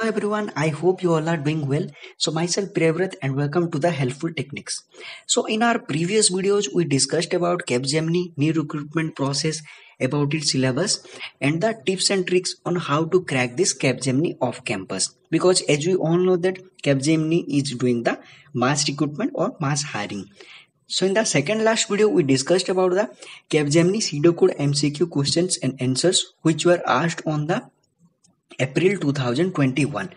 everyone, I hope you all are doing well. So myself Priyavrat and welcome to the Helpful Techniques. So in our previous videos we discussed about Capgemini new recruitment process, about its syllabus and the tips and tricks on how to crack this Capgemini off campus. Because as we all know that Capgemini is doing the mass recruitment or mass hiring. So in the second last video we discussed about the Capgemini pseudocode MCQ questions and answers which were asked on the April 2021,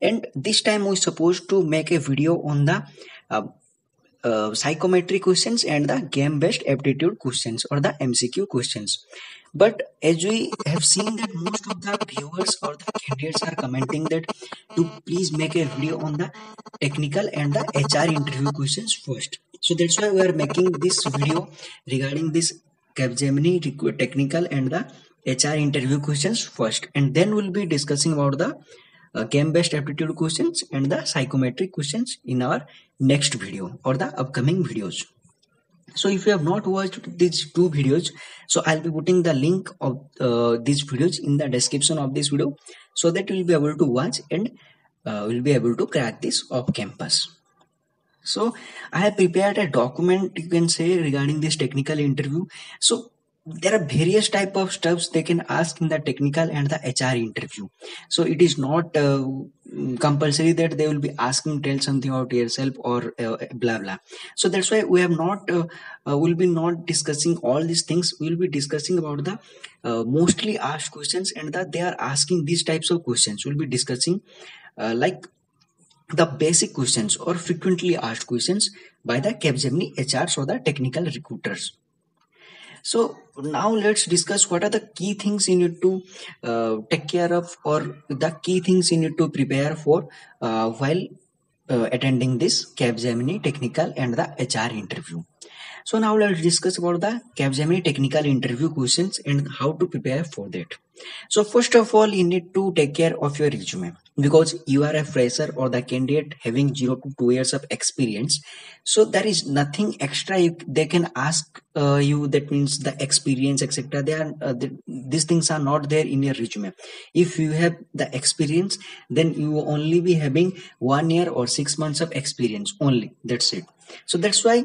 and this time we're supposed to make a video on the uh, psychometric questions and the game based aptitude questions or the MCQ questions. But as we have seen that most of the viewers or the candidates are commenting that to please make a video on the technical and the HR interview questions first. So that's why we are making this video regarding this Capgemini technical and the HR interview questions first, and then we'll be discussing about the game based aptitude questions and the psychometric questions in our next video or the upcoming videos. So if you have not watched these two videos, so I'll be putting the link of these videos in the description of this video so that you'll be able to watch and will be able to crack this off campus. So I have prepared a document, you can say, regarding this technical interview. So there are various type of stuffs they can ask in the technical and the HR interview. So it is not compulsory that they will be asking tell something about yourself or blah blah. So that's why we have not will be not discussing all these things. We will be discussing about the mostly asked questions and that they are asking these types of questions. We'll be discussing like the basic questions or frequently asked questions by the Capgemini HRs or the technical recruiters. So now let's discuss what are the key things you need to take care of or the key things you need to prepare for while attending this Capgemini technical and the HR interview. So now let's discuss about the Capgemini technical interview questions and how to prepare for that. So first of all, you need to take care of your resume because you are a fresher or the candidate having 0 to 2 years of experience. So there is nothing extra they can ask you. That means the experience, etc. They are these things are not there in your resume. If you have the experience, then you will only be having 1 year or 6 months of experience only. That's it. So that's why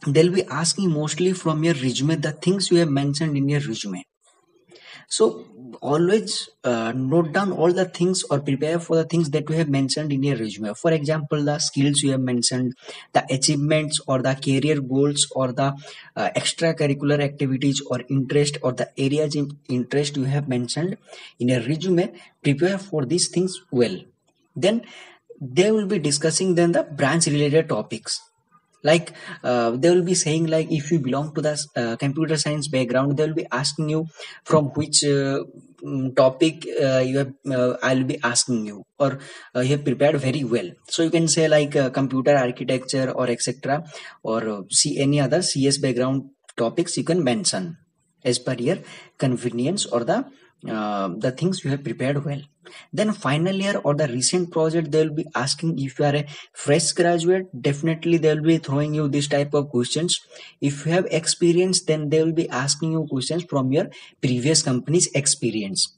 they'll be asking mostly from your resume the things you have mentioned in your resume. So always note down all the things or prepare for the things that you have mentioned in your resume. For example, the skills you have mentioned, the achievements or the career goals or the extracurricular activities or interest or the areas in interest you have mentioned in your resume. Prepare for these things well. Then they will be discussing then the branch related topics. Like they will be saying like if you belong to the computer science background, they will be asking you from which topic you have I'll be asking you or you have prepared very well. So you can say like computer architecture or etc. or see any other CS background topics you can mention as per your convenience or the things you have prepared well. Then final year or the recent project, they will be asking if you are a fresh graduate, definitely they will be throwing you this type of questions. If you have experience, then they will be asking you questions from your previous company's experience.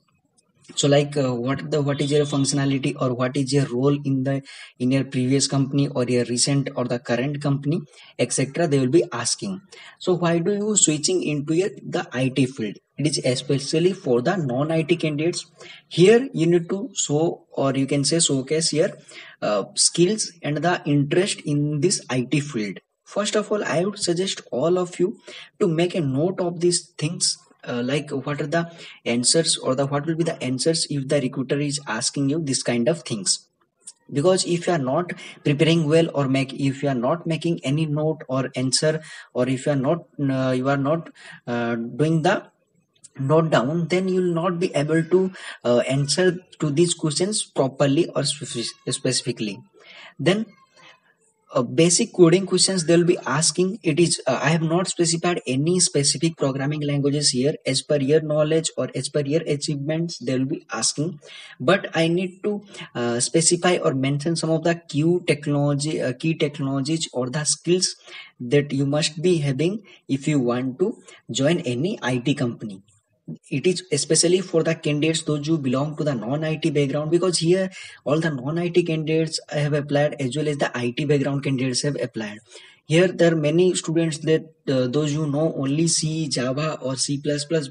So like what is your functionality or what is your role in your previous company or your recent or the current company, etc. They will be asking. So why do you switching into the IT field? It is especially for the non-IT candidates. Here you need to show or you can say showcase your skills and the interest in this IT field. First of all, I would suggest all of you to make a note of these things. Like what are the answers or what will be the answers if the recruiter is asking you this kind of things. Because if you are not preparing well or if you are not making any note or answer or if you are not doing the note down, then you will not be able to answer to these questions properly or specifically. Then basic coding questions they will be asking. It is I have not specified any specific programming languages here. As per your knowledge or as per your achievements they will be asking, but I need to specify or mention some of the key technologies or the skills that you must be having if you want to join any IT company. it is especially for the candidates those who belong to the non-IT background, because here all the non-IT candidates have applied as well as the IT background candidates have applied. Here there are many students that those who know only C, Java or C++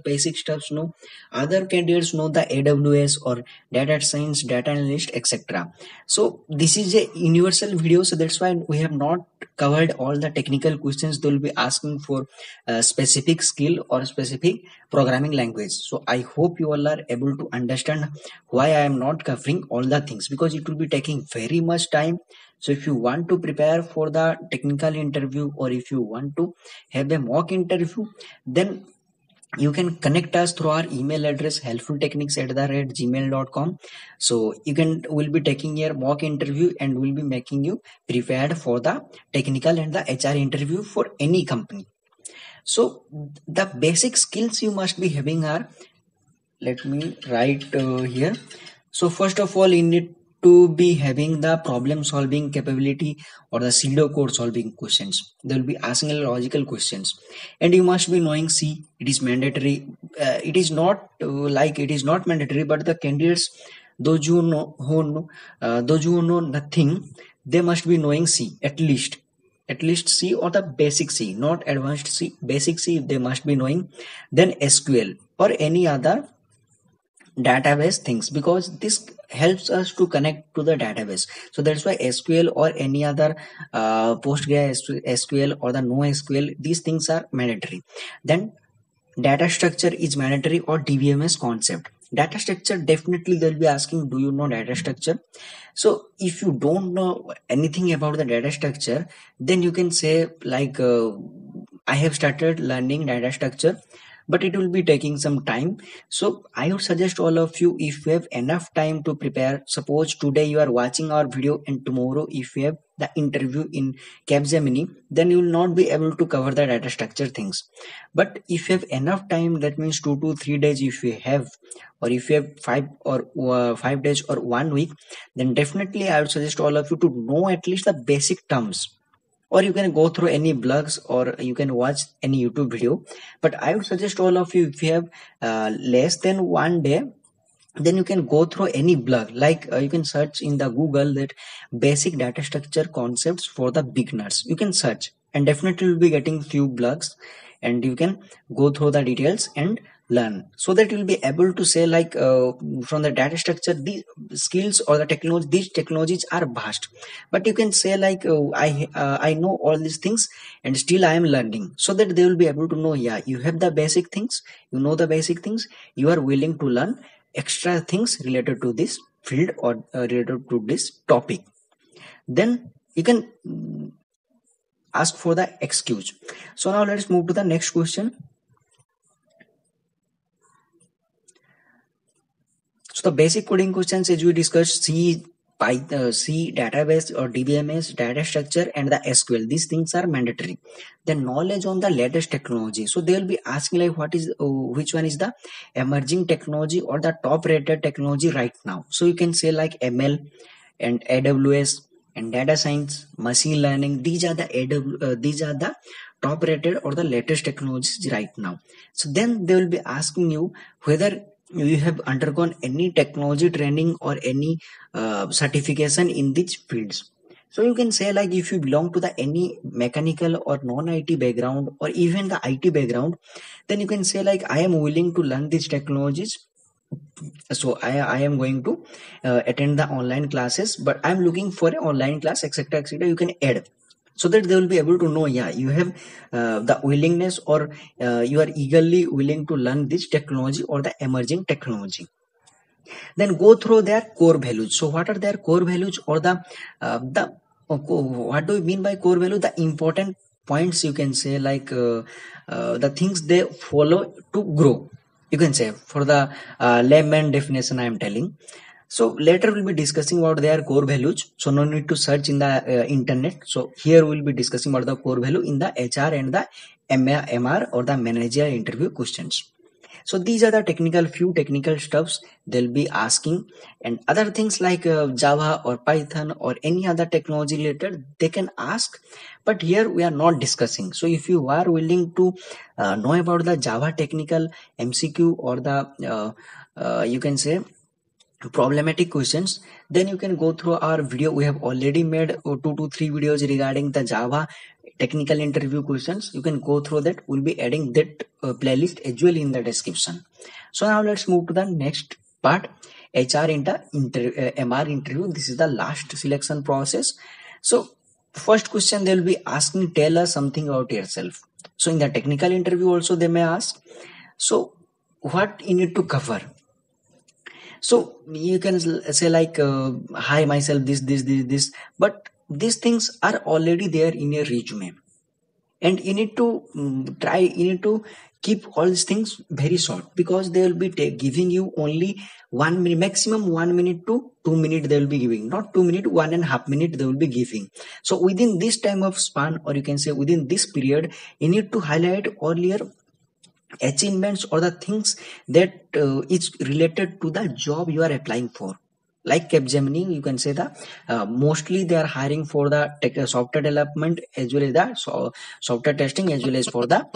basic stuffs know. Other candidates know the AWS or data science, data analyst, etc. So this is a universal video, so that's why we have not covered all the technical questions they will be asking for a specific skill or specific programming language. So I hope you all are able to understand why I am not covering all the things, because it will be taking very much time. So if you want to prepare for the technical interview, or if you want to have a mock interview, then you can connect us through our email address helpfultechnics@gmail.com. So you can will be taking your mock interview and will be making you prepared for the technical and the HR interview for any company. So the basic skills you must be having are, let me write here. So first of all, you need to be having the problem solving capability or the pseudo code solving questions. They will be asking logical questions, and you must be knowing C. It is mandatory. It is not like it is not mandatory, but the candidates, those who know nothing, they must be knowing C at least C or the basic C, not advanced C, basic C they must be knowing. Then SQL or any other database things, because this helps us to connect to the database. So that's why SQL or any other PostgreSQL or the NoSQL, these things are mandatory. Then data structure is mandatory, or DBMS concept. Data structure, definitely they'll be asking, do you know data structure? So if you don't know anything about the data structure, then you can say like I have started learning data structure, but it will be taking some time. So I would suggest all of you, if you have enough time to prepare, suppose today you are watching our video and tomorrow if you have the interview in Capgemini, then you will not be able to cover the data structure things. But if you have enough time, that means 2 to 3 days if you have, or if you have 5 days or 1 week, then definitely I would suggest all of you to know at least the basic terms. Or you can go through any blogs, or you can watch any YouTube video. But I would suggest all of you, if you have less than 1 day, then you can go through any blog, like you can search in the Google that basic data structure concepts for the beginners. You can search and definitely will be getting few blogs, and you can go through the details and learn, so that you'll be able to say like from the data structure, these skills or the technology, these technologies are vast, but you can say like I know all these things and still I am learning, so that they will be able to know, yeah, you have the basic things, you know the basic things, you are willing to learn extra things related to this field or related to this topic. Then you can ask for the excuse. So now let's move to the next question. So the basic coding questions, as we discussed, C, Python, C, database or DBMS, data structure, and the SQL. These things are mandatory. Then knowledge on the latest technology. So they will be asking like, which one is the emerging technology or the top rated technology right now? So you can say like ML and AWS and data science, machine learning. These are the top rated or the latest technologies right now. So then they will be asking you whether you have undergone any technology training or any certification in these fields. So you can say like, if you belong to the any mechanical or non-IT background or even the IT background, then you can say like, I am willing to learn these technologies. So I am going to attend the online classes, but I'm looking for an online class, etc., etc. You can add, so that they will be able to know, yeah, you have the willingness, or you are eagerly willing to learn this technology or the emerging technology. Then go through their core values. So what are their core values, or what do you mean by core value? The important points, you can say like the things they follow to grow, you can say, for the layman definition I am telling. So later we'll be discussing about their core values, so no need to search in the internet. So here we'll be discussing about the core value in the HR and the MR or the manager interview questions. So these are the few technical stuffs they'll be asking, and other things like Java or Python or any other technology related they can ask, but here we are not discussing. So if you are willing to know about the Java technical MCQ or the you can say problematic questions, then you can go through our video. We have already made 2 to 3 videos regarding the Java technical interview questions. You can go through that. We'll be adding that playlist as well in the description. So now let's move to the next part, MR interview. This is the last selection process. So first question they will be asking, tell us something about yourself. So in the technical interview also they may ask, so what you need to cover. So you can say like, hi myself, this, but these things are already there in your resume, and you need to you need to keep all these things very short, because they will be giving you only 1 minute, maximum 1 minute to 2 minutes they will be giving, not 2 minutes, 1.5 minutes they will be giving. So within this time of span, or you can say within this period, you need to highlight all your achievements or the things that is related to the job you are applying for. Like Capgemini, you can say that mostly they are hiring for the software development as well as the software testing, as well as for the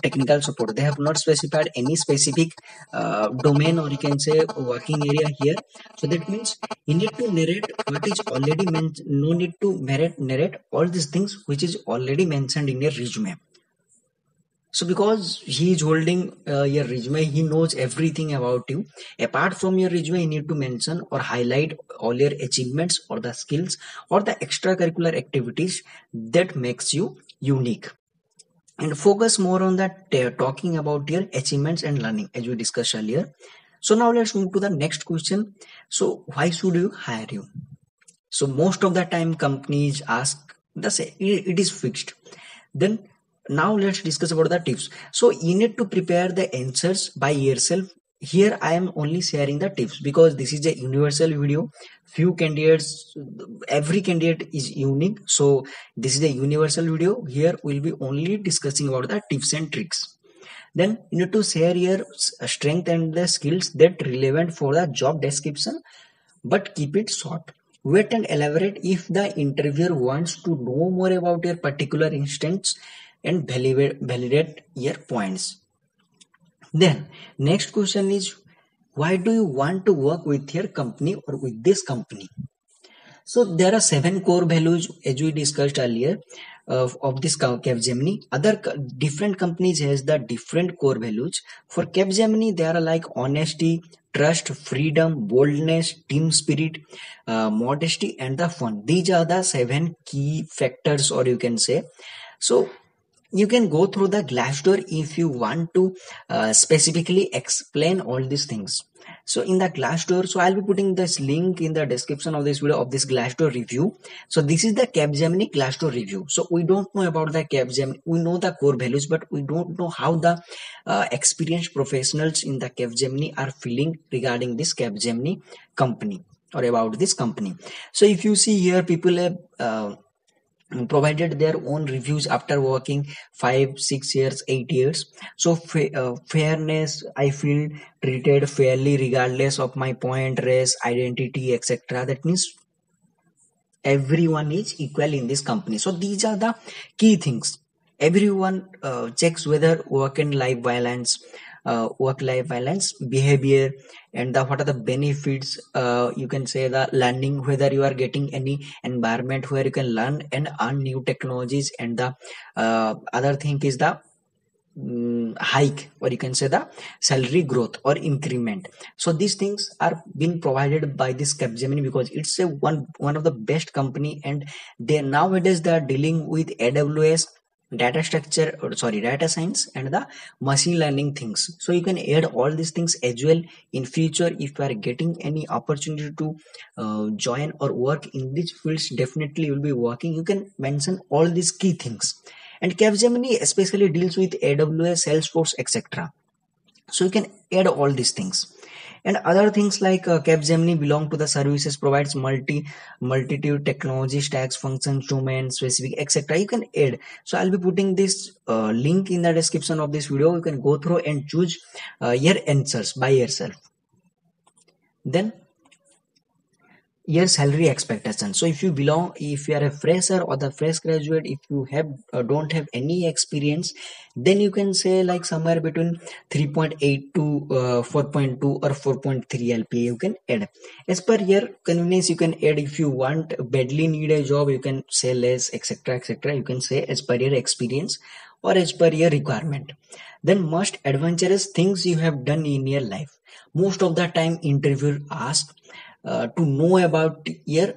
technical support. They have not specified any specific domain, or you can say working area here. So that means you need to narrate what is already mentioned. No need to narrate all these things which is already mentioned in your resume. So because he is holding your resume, he knows everything about you. Apart from your resume, you need to mention or highlight all your achievements or the skills or the extracurricular activities that makes you unique. And focus more on that talking about your achievements and learning, as we discussed earlier. So now let's move to the next question. So why should you hire you? So most of the time companies ask the same, it is fixed. Then now let's discuss about the tips. So you need to prepare the answers by yourself. Here I am only sharing the tips because this is a universal video. Few candidates, every candidate is unique, so this is a universal video. Here we'll be only discussing about the tips and tricks. Then you need to share your strength and the skills that relevant for the job description, but keep it short. Wait and elaborate if the interviewer wants to know more about your particular instance, and validate your points. Then next question is, why do you want to work with your company or with this company? So there are 7 core values as we discussed earlier of this Capgemini. Other different companies has the different core values. For Capgemini, they are like honesty, trust, freedom, boldness, team spirit, modesty, and the fun. These are the 7 key factors, or you can say. So you can go through the Glassdoor if you want to specifically explain all these things. So in the Glassdoor, so I'll be putting this link in the description of this video of this Glassdoor review. So this is the Capgemini Glassdoor review. So we don't know about the Capgemini. We know the core values, but we don't know how the experienced professionals in the Capgemini are feeling regarding this Capgemini company or about this company. So if you see here, people have provided their own reviews after working 5, 6 years, 8 years. So fairness, I feel treated fairly regardless of my point, race, identity, etc. That means everyone is equal in this company. So these are the key things. Everyone checks whether work-life balance behavior, and what are the benefits, you can say the learning, whether you are getting any environment where you can learn and earn new technologies, and the other thing is the hike, or you can say the salary growth or increment. So these things are being provided by this Capgemini because it's a one of the best company, and they nowadays they are dealing with AWS, data science, and the machine learning things. So you can add all these things as well in future. If you are getting any opportunity to join or work in these fields, definitely you will be working. You can mention all these key things. And Capgemini especially deals with AWS, Salesforce, etc. So you can add all these things. And other things like Capgemini belong to the services provides multitude technology stacks, functions, domain specific, etc. You can add. So I'll be putting this link in the description of this video. You can go through and choose your answers by yourself. Then your salary expectation. So if you are a fresher or the fresh graduate, if you have don't have any experience, then you can say like somewhere between 3.8 to 4.2 or 4.3 LPA you can add. As per your convenience you can add. If you want badly need a job, you can say less, etc, etc. You can say as per your experience or as per your requirement. Then most adventurous things you have done in your life. Most of the time interviewer ask to know about your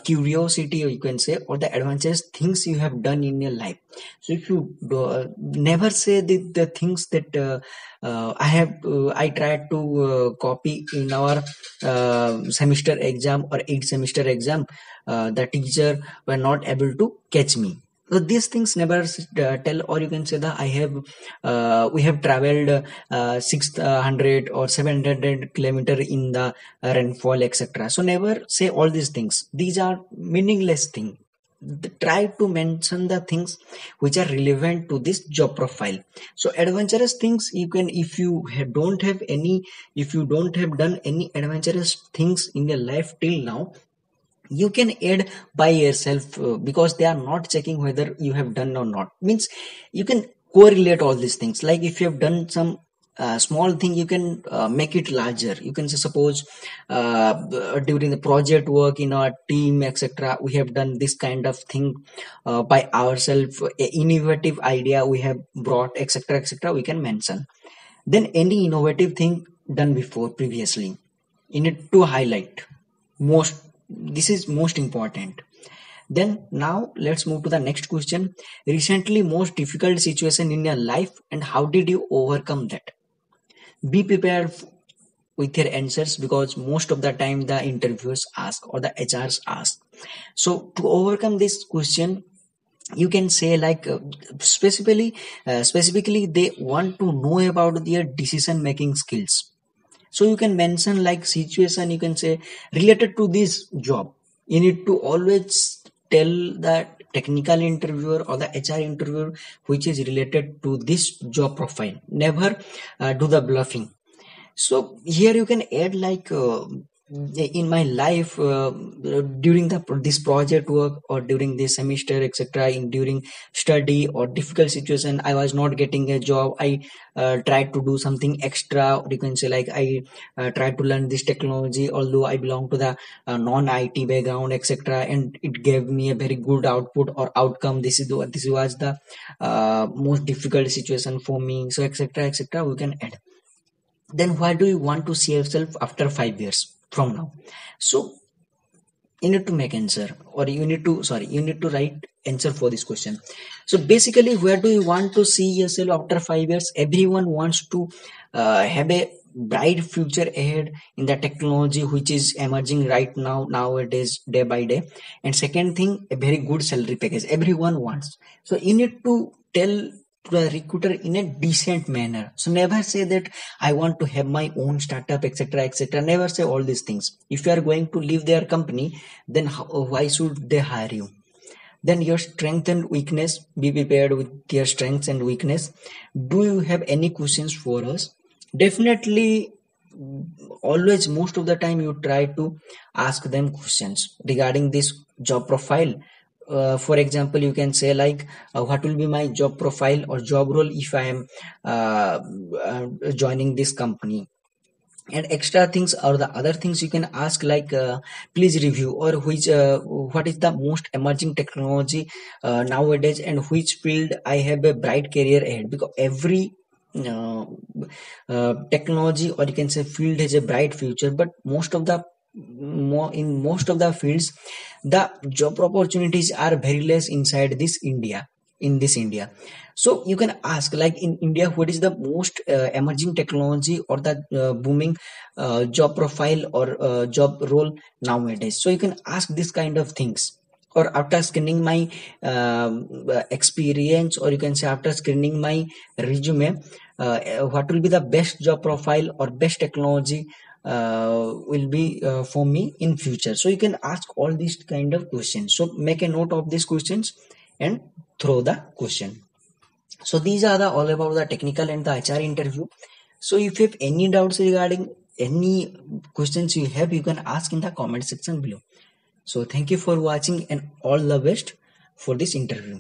curiosity, or you can say, or the adventures things you have done in your life. So if you never say the things that I tried to copy in our semester exam or 8 semester exam, the teacher were not able to catch me. So these things never tell. Or you can say that we have traveled 600 or 700 kilometer in the rainfall, etc. So never say all these things. These are meaningless things. Try to mention the things which are relevant to this job profile. So adventurous things you can, if you don't have any, if you don't have done any adventurous things in your life till now, you can add by yourself, because they are not checking whether you have done or not. Means you can correlate all these things. Like if you have done some small thing, you can make it larger. You can say, suppose during the project work in our team, etc., we have done this kind of thing by ourselves, innovative idea we have brought, etc, etc, we can mention. Then any innovative thing done before previously, you need to highlight most. This is most important. Then now let's move to the next question. Recently most difficult situation in your life and how did you overcome that? Be prepared with your answers, because most of the time the interviewers ask or the HRs ask. So to overcome this question, you can say like specifically they want to know about their decision making skills. So you can mention like situation, you can say related to this job. You need to always tell the technical interviewer or the HR interviewer which is related to this job profile. Never do the bluffing. So here you can add like in my life, during this project work or during this semester, etc, in during study or difficult situation, I was not getting a job. I tried to do something extra, or you can say like I tried to learn this technology although I belong to the non-IT background, etc, and it gave me a very good output or outcome. This was the most difficult situation for me, so etc, etc, we can add. Then where do you want to see yourself after 5 years from now? So you need to make answer, or you need to write answer for this question. So basically, where do you want to see yourself after 5 years? Everyone wants to have a bright future ahead in the technology which is emerging right now, nowadays, day by day. And second thing, a very good salary package everyone wants. So you need to tell to the recruiter in a decent manner. So never say that I want to have my own startup, etc, etc. Never say all these things. If you are going to leave their company, then why should they hire you? Then your strength and weakness, be prepared with your strengths and weakness. Do you have any questions for us? Definitely, always, most of the time you try to ask them questions regarding this job profile. For example, you can say like what will be my job profile or job role if I am joining this company. And extra things or the other things you can ask like please review or what is the most emerging technology nowadays, and which field I have a bright career ahead, because every uh, technology or you can say field has a bright future, but most of the fields the job opportunities are very less inside this India. So you can ask like in India what is the most emerging technology or the booming job profile or job role nowadays. So you can ask this kind of things. Or after screening my experience, or you can say after screening my resume, what will be the best job profile or best technology will be for me in future. So you can ask all these kind of questions. So make a note of these questions and throw the question. So these are the all about the technical and the HR interview. So if you have any doubts regarding any questions you have, you can ask in the comment section below. So thank you for watching and all the best for this interview.